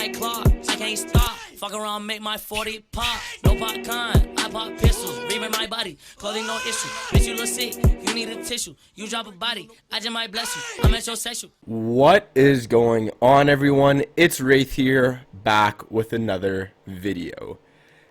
like Clark, I can't stop. Fuck around, make my 40 pop. No popcorn, I pop pistols. Reaming my body, clothing no issue. Bitch, you look sick, you need a tissue. You drop a body, I just might bless you. I'm metrosexual. What is going on, everyone? It's Wraith here, back with another video.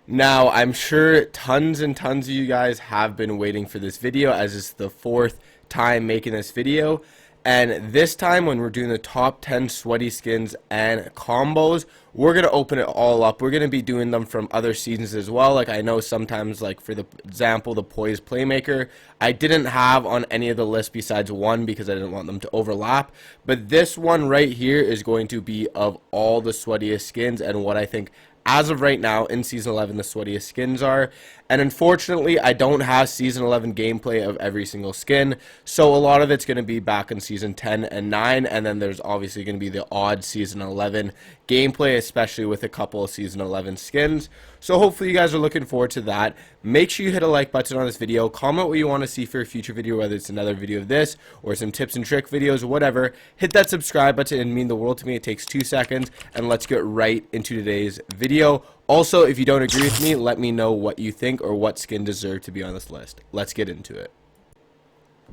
Now, I'm sure tons and tons of you guys have been waiting for this video, as it's the fourth time making this video. And this time, when we're doing the top 10 sweaty skins and combos, we're going to open it all up. We're going to be doing them from other seasons as well. Like, I know sometimes, like, for the example, the Poise Playmaker, I didn't have on any of the lists besides one because I didn't want them to overlap. But this one right here is going to be of all the sweatiest skins and what I think as of right now in Season 11 the sweatiest skins are. And unfortunately, I don't have Season 11 gameplay of every single skin, so a lot of it's going to be back in Season 10 and 9, and then there's obviously going to be the odd Season 11 gameplay, especially with a couple of Season 11 skins. So hopefully you guys are looking forward to that. Make sure you hit a like button on this video, comment what you want to see for a future video, whether it's another video of this or some tips and trick videos, whatever. Hit that subscribe button, and mean the world to me. It takes 2 seconds, and let's get right into today's video. Also, if you don't agree with me, let me know what you think or what skin deserve to be on this list. Let's get into it.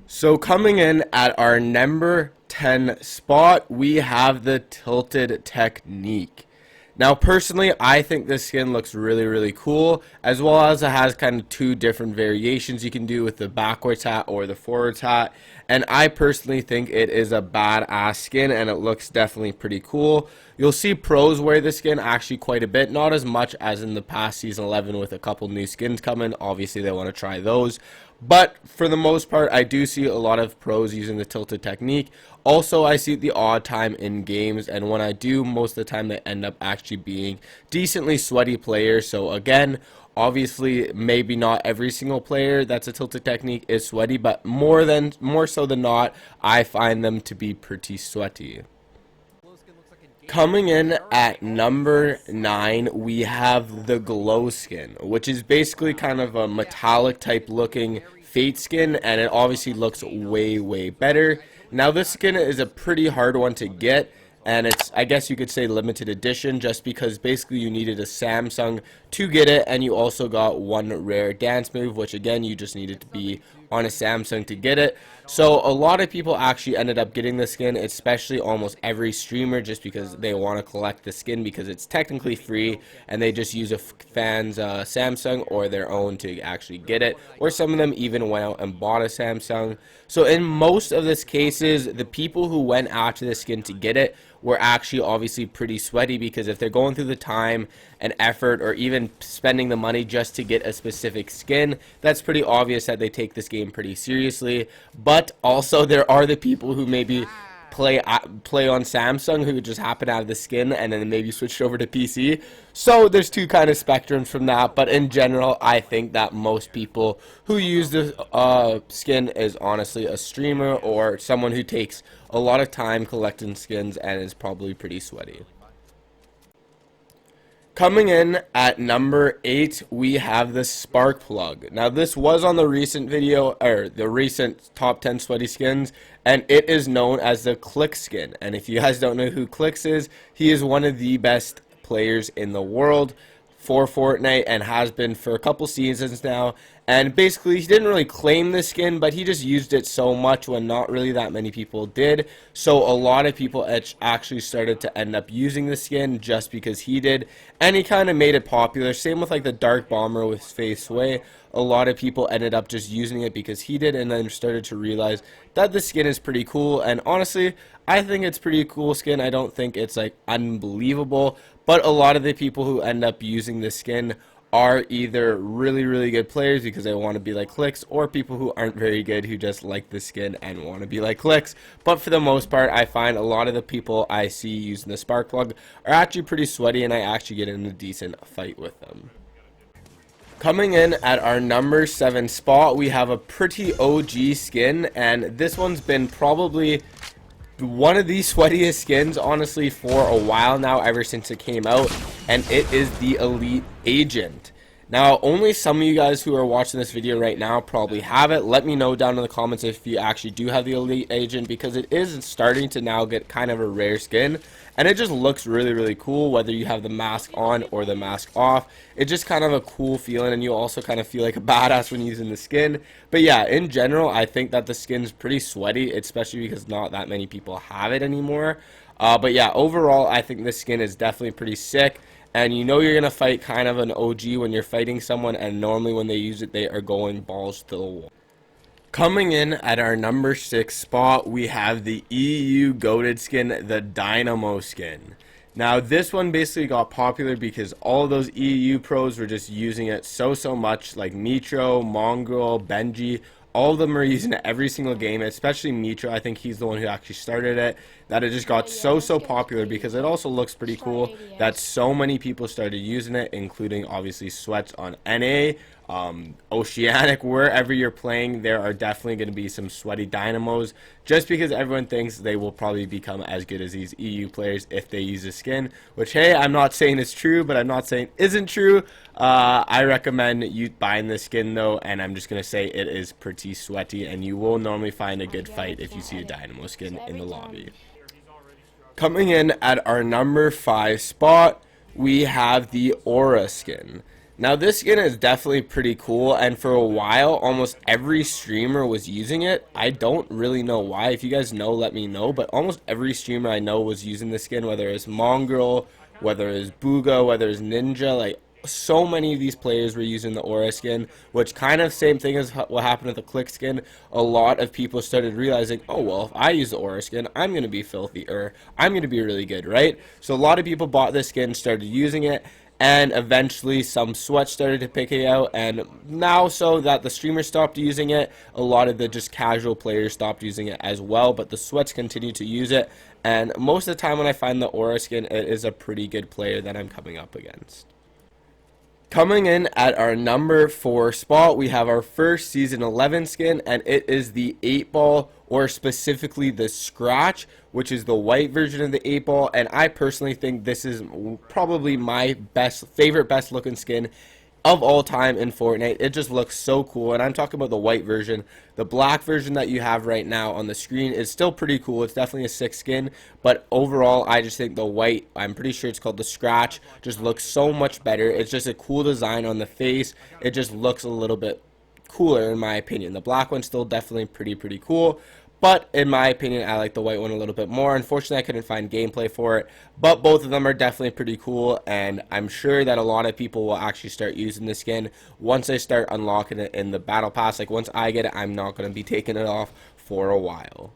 So coming in at our number 10 spot, we have the Tilted Technique. Now, personally, I think this skin looks really cool, as well as it has kind of two different variations you can do with the backwards hat or the forwards hat. And I personally think it is a badass skin, and it looks definitely pretty cool. You'll see pros wear this skin actually quite a bit, not as much as in the past Season 11 with a couple new skins coming. Obviously, they want to try those. But for the most part, I do see a lot of pros using the Tilted Technique. Also, I see it the odd time in games, and when I do, most of the time they end up actually being decently sweaty players. So again, obviously, maybe not every single player that's a Tilted Technique is sweaty, but more so than not, I find them to be pretty sweaty. Coming in at number 9, we have the Glow skin, which is basically kind of a metallic type looking Fate skin, and it obviously looks way better. Now, this skin is a pretty hard one to get, and it's, I guess you could say, limited edition, just because basically you needed a Samsung to get it, and you also got one rare dance move, which again, you just needed to be on a Samsung to get it. So a lot of people actually ended up getting the skin, especially almost every streamer, just because they want to collect the skin because it's technically free, and they just use a fan's Samsung or their own to actually get it, or some of them even went out and bought a Samsung. So in most of these cases, the people who went after the skin to get it were actually obviously pretty sweaty, because if they're going through the time and effort or even spending the money just to get a specific skin, that's pretty obvious that they take this game pretty seriously. But also there are the people who maybe play on Samsung who just happen to have the skin and then maybe switched over to PC. So there's two kind of spectrums from that, but in general, I think that most people who use the skin is honestly a streamer or someone who takes a lot of time collecting skins and is probably pretty sweaty. Coming in at number 8, we have the Spark Plug. Now, this was on the recent video, or the recent top 10 sweaty skins, and it is known as the Click skin. And if you guys don't know who Clicks is, he is one of the best players in the world for Fortnite and has been for a couple seasons now. And basically, he didn't really claim the skin, but he just used it so much when not really that many people did. So a lot of people actually started to end up using the skin just because he did, and he kind of made it popular. Same with like the Dark Bomber with Faith Sway. A lot of people ended up just using it because he did, and then started to realize that the skin is pretty cool. And honestly, I think it's pretty cool skin. I don't think it's like unbelievable, but a lot of the people who end up using the skin are either really good players because they want to be like Clicks, or people who aren't very good who just like the skin and want to be like Clicks. But for the most part, I find a lot of the people I see using the Spark Plug are actually pretty sweaty, and I actually get in a decent fight with them. Coming in at our number 7 spot, we have a pretty OG skin, and this one's been probably one of the sweatiest skins, honestly, for a while now, ever since it came out, and it is the Elite Agent. Now, only some of you guys who are watching this video right now probably have it. Let me know down in the comments if you actually do have the Elite Agent, because it is starting to now get kind of a rare skin. And it just looks really, really cool, whether you have the mask on or the mask off. It's just kind of a cool feeling, and you also kind of feel like a badass when using the skin. But yeah, in general, I think that the skin's pretty sweaty, especially because not that many people have it anymore. But yeah, overall, I think this skin is definitely pretty sick. And you know you're going to fight kind of an OG when you're fighting someone, and normally when they use it, they are going balls to the wall. Coming in at our number 6 spot, we have the EU goated skin, the Dynamo skin. Now, this one basically got popular because all of those EU pros were just using it so much, like Mitro, Mongrel, Benji. All of them are using it every single game, especially Mitro. I think he's the one who actually started it. That it just got so popular because it also looks pretty cool that so many people started using it, including obviously Sweats on NA, Oceanic, wherever you're playing. There are definitely going to be some sweaty Dynamos, just because everyone thinks they will probably become as good as these EU players if they use a skin, which, hey, I'm not saying it's true, but I'm not saying isn't true. I recommend you buying this skin though, and I'm just going to say it is pretty sweaty, and you will normally find a good fight if you see a Dynamo skin in the lobby. Coming in at our number 5 spot, we have the Aura skin. Now, this skin is definitely pretty cool, and for a while, almost every streamer was using it. I don't really know why. If you guys know, let me know, but almost every streamer I know was using this skin, whether it's Mongrel, whether it's Booga, whether it's Ninja. Like, so many of these players were using the Aura skin, which kind of same thing as what happened with the Click skin. A lot of people started realizing, oh, well, if I use the Aura skin, I'm going to be filthy, or I'm going to be really good, right? So a lot of people bought this skin, started using it, and eventually some Sweats started to pick it out, and now so that the streamers stopped using it, a lot of the just casual players stopped using it as well, but the Sweats continue to use it, and most of the time when I find the Aura skin, it is a pretty good player that I'm coming up against. Coming in at our number 4 spot, we have our first Season 11 skin, and it is the 8-ball, or specifically the Scratch, which is the white version of the 8-ball, and I personally think this is probably my favorite best looking skin of all time in Fortnite. It just looks so cool, and I'm talking about the white version. The black version that you have right now on the screen is still pretty cool. It's definitely a sick skin, but overall, I just think the white, I'm pretty sure it's called the Scratch, just looks so much better. It's just a cool design on the face. It just looks a little bit cooler in my opinion. The black one's still definitely pretty cool, but in my opinion, I like the white one a little bit more. Unfortunately, I couldn't find gameplay for it, but both of them are definitely pretty cool, and I'm sure that a lot of people will actually start using this skin once they start unlocking it in the battle pass. Like, once I get it, I'm not going to be taking it off for a while.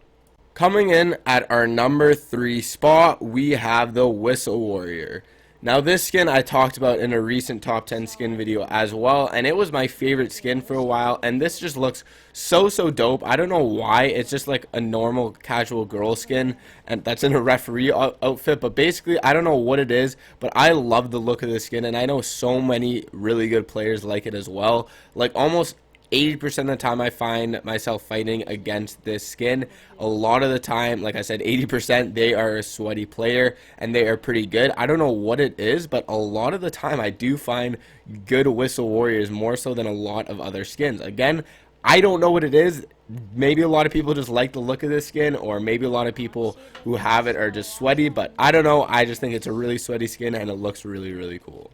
Coming in at our number 3 spot, we have the Whistle Warrior. Now, this skin I talked about in a recent top 10 skin video as well, and it was my favorite skin for a while, and this just looks so dope. I don't know why. It's just like a normal casual girl skin, and that's in a referee outfit, but basically I don't know what it is, but I love the look of this skin, and I know so many really good players like it as well. Like, almost 80% of the time I find myself fighting against this skin. A lot of the time, like I said, 80% they are a sweaty player and they are pretty good. I don't know what it is, but a lot of the time I do find good Whistle Warriors more so than a lot of other skins. Again, I don't know what it is. Maybe a lot of people just like the look of this skin, or maybe a lot of people who have it are just sweaty, but I don't know. I just think it's a really sweaty skin and it looks really cool.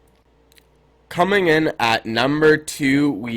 Coming in at number 2,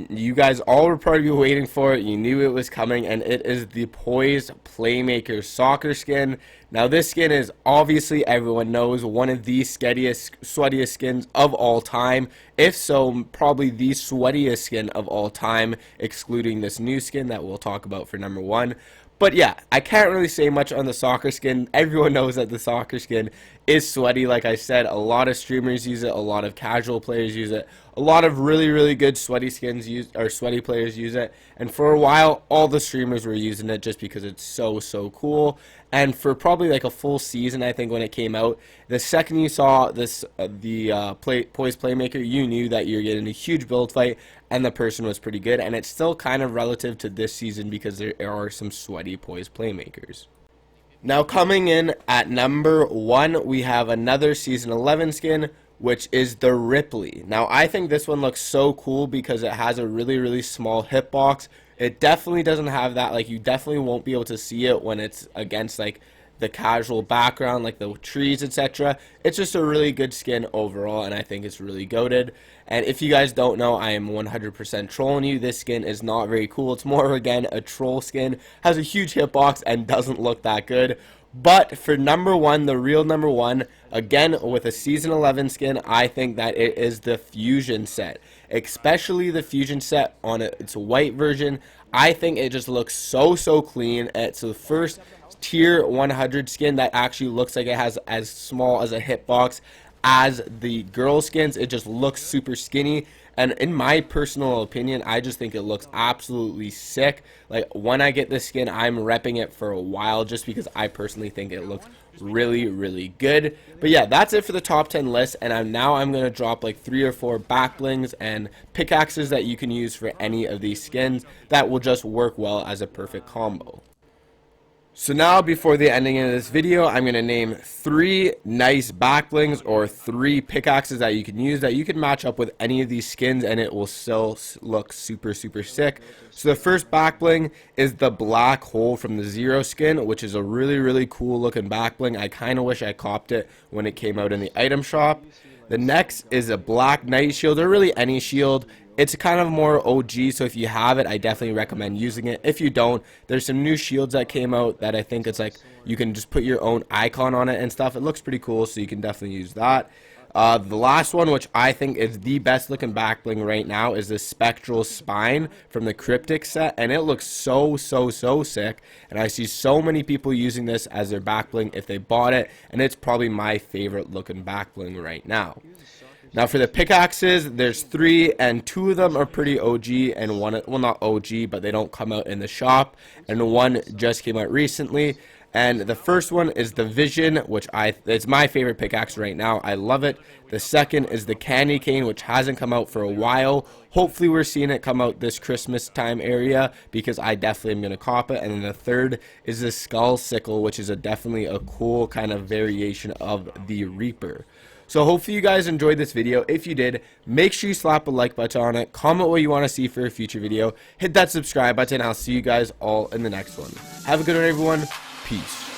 you guys all were probably waiting for it. You knew it was coming, and it is the Poised Playmaker Soccer skin. Now, this skin is obviously, everyone knows, one of the sweatiest skins of all time. If so, probably the sweatiest skin of all time, excluding this new skin that we'll talk about for number 1. But yeah, I can't really say much on the soccer skin. Everyone knows that the soccer skin is sweaty. Like I said, a lot of streamers use it, a lot of casual players use it, a lot of really good sweaty skins sweaty players use it. And for a while, all the streamers were using it just because it's so cool. And for probably like a full season, I think when it came out, the second you saw this Poised Playmaker, you knew that you're getting a huge build fight, and the person was pretty good. And it's still kind of relative to this season because there are some sweaty Poised Playmakers. Now, coming in at number 1, we have another Season 11 skin, which is the Ripley. Now I think this one looks so cool because it has a really small hitbox. It definitely doesn't have that, like, you definitely won't be able to see it when it's against like the casual background, like the trees, etc. It's just a really good skin overall, and I think it's really goated. And if you guys don't know, I am 100% trolling you. This skin is not very cool. It's more, again, a troll skin. Has a huge hitbox and doesn't look that good. But for number one, the real number one, again with a season 11 skin, I think that it is the fusion set, especially the fusion set on its white version. I think it just looks so clean. It's the first tier 100 skin that actually looks like it has as small as a hitbox as the girl skins. It just looks super skinny, and in my personal opinion, I just think it looks absolutely sick. Like, when I get this skin, I'm repping it for a while just because I personally think it looks really good. But yeah, that's it for the top 10 list, and I'm gonna drop like 3 or 4 back blings and pickaxes that you can use for any of these skins that will just work well as a perfect combo. So now, before the ending of this video, I'm going to name 3 nice backblings or 3 pickaxes that you can use that you can match up with any of these skins and it will still look super sick. So the first backbling is the black hole from the Zero skin, which is a really cool looking backbling. I kind of wish I copped it when it came out in the item shop. The next is a black knight shield, or really any shield. It's kind of more OG, so if you have it, I definitely recommend using it. If you don't, there's some new shields that came out that I think it's like you can just put your own icon on it and stuff. It looks pretty cool, so you can definitely use that. The last one, which I think is the best looking back bling right now, is the Spectral Spine from the Cryptic set, and it looks so sick, and I see so many people using this as their back bling if they bought it, and it's probably my favorite looking back bling right now. Now for the pickaxes, there's 3, and 2 of them are pretty OG, and one, well, not OG, but they don't come out in the shop, and one just came out recently. And the first one is the Vision, which it's my favorite pickaxe right now. I love it. The second is the Candy Cane, which hasn't come out for a while. Hopefully we're seeing it come out this Christmas time area, because I definitely am going to cop it. And then the third is the Skull Sickle, which is definitely a cool kind of variation of the Reaper. So hopefully you guys enjoyed this video. If you did, make sure you slap a like button on it, comment what you want to see for a future video, hit that subscribe button. I'll see you guys all in the next one. Have a good one, everyone. Peace.